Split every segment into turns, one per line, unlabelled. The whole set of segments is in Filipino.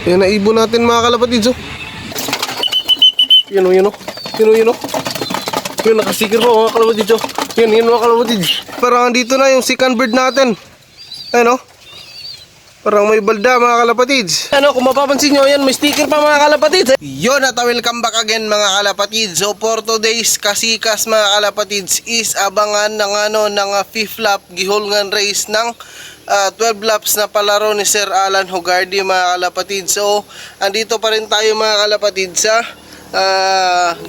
Yan na ibon natin mga kalapatids oh. Yan o, yan o. Yan o, yan o. Yan, nakasikir pa mga kalapatids oh. Yan, yan mga kalapatids. Parang andito na yung second bird natin. Ayan o. Parang may balda mga kalapatids. Ano, kung mapapansin nyo, yan, may sticker pa mga kalapatids. Yun at welcome back again mga kalapatids. So for today's kasikas mga kalapatids is abangan ng ng 5th lap gihulngan race ng 12 laps na palaro ni Sir Alan Hogardy mga kalapatids. So andito pa rin tayo mga kalapatids sa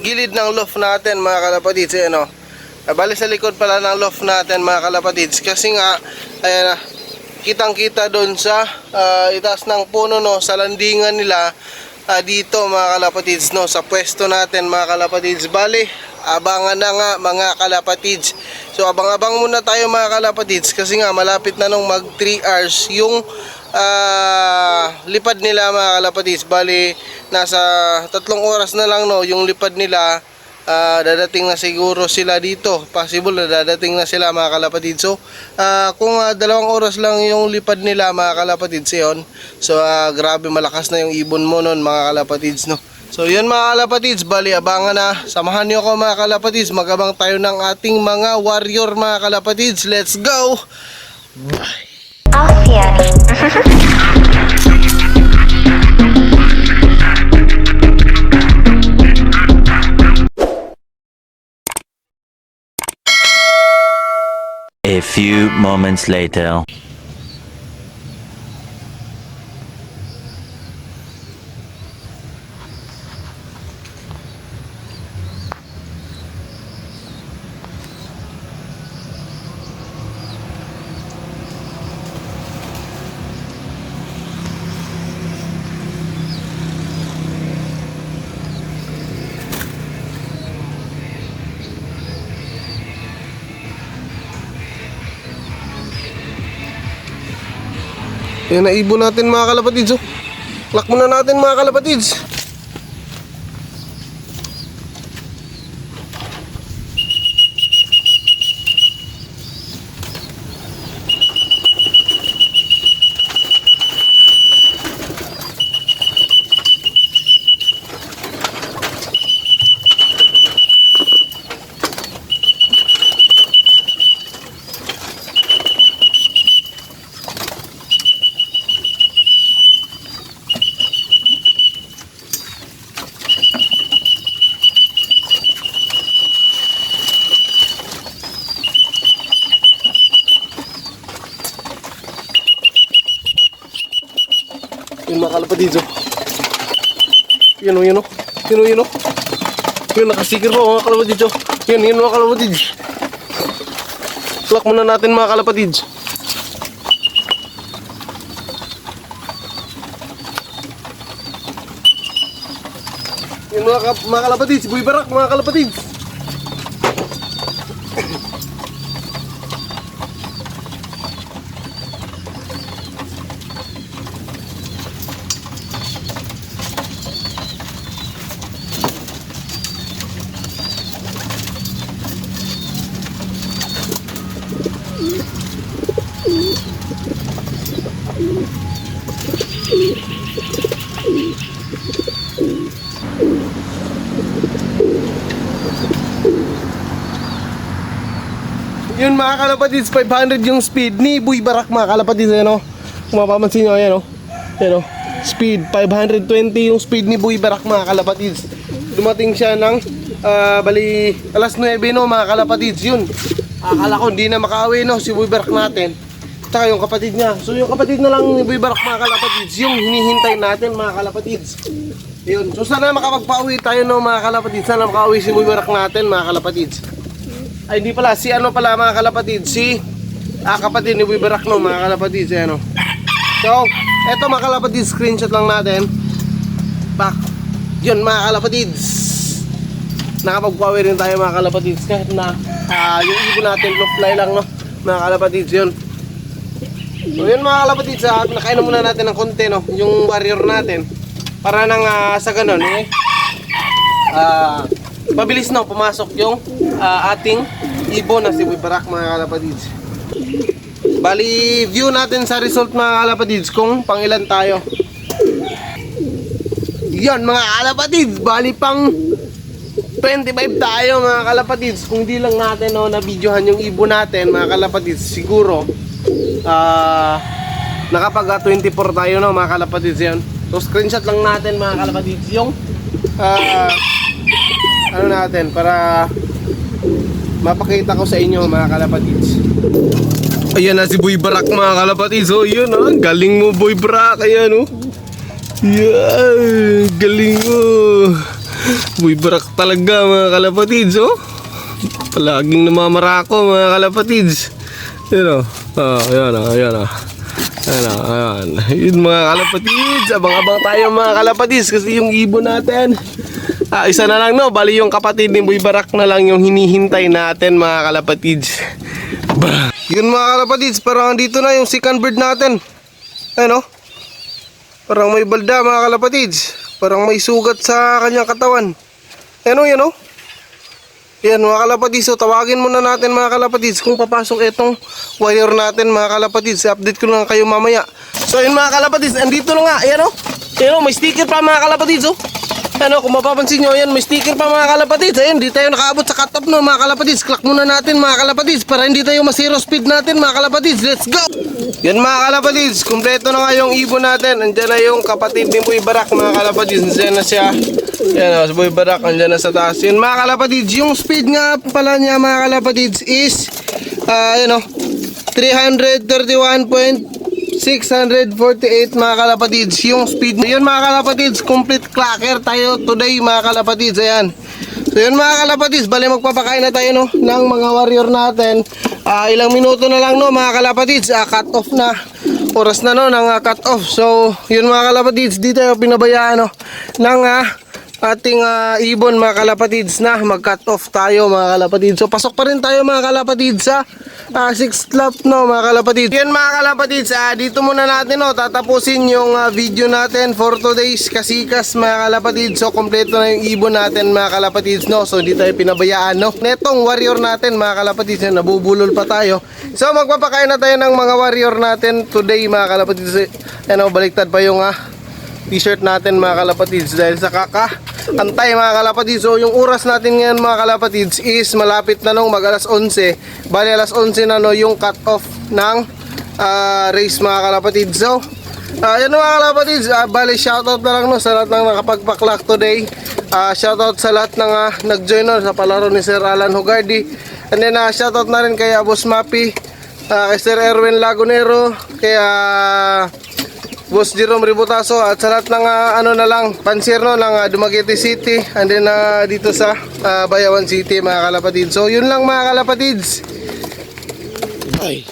gilid ng loft natin mga kalapatids. Ayan o. Bali sa likod pala ng loft natin mga kalapatids. Kasi nga, ayan na. Kitang-kita doon sa itaas ng puno no, sa landingan nila dito mga kalapatids no, sa pwesto natin mga kalapatids. Bali, abangan na nga mga kalapatids. So abang-abang muna tayo mga kalapatids kasi nga malapit na nung mag 3 hours yung lipad nila mga kalapatids. Bali, nasa 3 oras na lang no, yung lipad nila. Dadating na siguro sila dito. Possible na dadating na sila mga kalapatids. So kung 2 oras lang yung lipad nila mga kalapatids yun. So grabe malakas na yung ibon mo nun mga kalapatids no. So yun mga kalapatids, bali abangan na. Samahan nyo ako mga kalapatids. Magabang tayo ng ating mga warrior mga kalapatids. Let's go. Bye.
A few moments later.
Yan na ibon natin mga kalapatids oh. Lock muna natin mga kalapatids. Yun mga kalapatids oh. Yun o, yun o. Yun o, yun o. Yun, nakasikir pa mga kalapatids oh. Yun, yun mga kalapatids. Lock muna natin mga kalapatids. Yun mga kalapatids. Buhay barak mga kalapatids. Yun mga kalapatids, 500 yung speed ni Buhay Barak mga kalapatids. Ano? Kung mapapansin nyo, ayan o. Ayan o. Speed, 520 yung speed ni Buhay Barak mga kalapatids. Dumating siya ng bali alas 9 no mga kalapatids. Yun, akala ko hindi na makaawi no si Buhay Barak natin. Tsaka yung kapatid niya. So yung kapatid na lang ni Buhay Barak mga kalapatids, yung hinihintay natin mga kalapatids. Yun, so sana makapagpauwi tayo no mga kalapatids. Sana makauwi si Buhay Barak natin mga kalapatids. Ay hindi pala, si ano pala mga kalapatids, si kapatid ni Buhay Barak no mga kalapatids. Ayan o. So eto mga kalapatids, screenshot lang natin. Back. Yun mga kalapatids, nakapagpauwi rin tayo mga kalapatids. Kahit na yung ibon natin low fly lang no mga kalapatids. Yun. So yun mga kalapatids, nakainom muna natin ng konti no, yung warrior natin. Para nang sa ganun mabilis na pumasok yung ating ibon na si Buhay Barak mga kalapatids. Bali view natin sa result mga kalapatids kung pangilan tayo. Yan mga kalapatids, bali pang 25 tayo mga kalapatids. Kung di lang natin na videohan yung ibon natin mga kalapatids, siguro nakapag 24 tayo mga kalapatids yan. So screenshot lang natin mga kalapatids yung ano natin para mapakita ko sa inyo mga kalapatids. Ayan na si Boy Barak mga kalapatids. Oh, yun galing mo Boy Barak. Ayan yan, galing mo. Boy Barak talaga mga kalapatids. Palaging namamarako mga kalapatids. Ayan ayan. Yun mga kalapatids, abang-abang tayo mga kalapatids kasi yung ibon natin isa na lang bali yung kapatid ni Boy Barak na lang yung hinihintay natin mga kalapatids. Yun mga kalapatids, parang dito na yung second bird natin. Ayun parang may balda mga kalapatids, parang may sugat sa kanyang katawan. Yan yan mga kalapatids, so tawagin muna natin mga kalapatids kung papasok itong wire natin mga kalapatids. Update ko lang kayo mamaya. So yun mga kalapatids, andito na nga. Ayan may sticker pa mga kalapatids. Kung mapapansin nyo, yan may sticker pa mga kalapatids. Ayan, di tayo nakaabot sa cut-off mga kalapatids. Clock muna natin mga kalapatids para hindi tayo masiro speed natin mga kalapatids. Let's go! Yan mga kalapatids, kumpleto na nga yung ibon natin. Andyan na yung kapatid ni Boy Barak mga kalapatids. Andyan na siya. Yan si Boy Barak, andyan na sa taas. Yan mga kalapatids, yung speed nga pala niya mga kalapatids is 331.648 mga kalapatids yung speed. Yun mga kalapatids, complete clacker tayo today mga kalapatids. Ayan. So yun mga kalapatids, bali magpapakain na tayo ng mga warrior natin. Ilang minuto na lang mga kalapatids, cut off na. Oras na ng cut off. So yun mga kalapatids, di tayo pinabayaan ng ating ibon mga kalapatids na mag cut off tayo mga kalapatids. So pasok pa rin tayo mga kalapatids sa 6th lap mga kalapatids. Yan mga kalapatids, dito muna natin tatapusin yung video natin for today's kasikas mga kalapatids. So kompleto na yung ibon natin mga kalapatids so hindi tayo pinabayaan netong warrior natin mga kalapatids nabubulol pa tayo. So magpapakain na tayo ng mga warrior natin today mga kalapatids. Baliktad pa yung t-shirt natin mga kalapatids dahil sa antay mga kalapatids. So yung oras natin ngayon mga kalapatids is malapit na mag alas 11. Bali alas 11 na yung cut off ng race mga kalapatids. So yan mga kalapatids, bali shoutout na lang sa lahat ng nakapagpaklak today. Shoutout sa lahat ng nag-join sa palaro ni Sir Alan Hugardi. And then shoutout na rin kay Boss Mapi, kay Sir Erwin Lagunero, kay Boss Jerome Ributaso at sa lahat ng pansir ng Dumaguete City and then dito sa Bayawan City mga kalapatids. So yun lang mga kalapatids. Ay.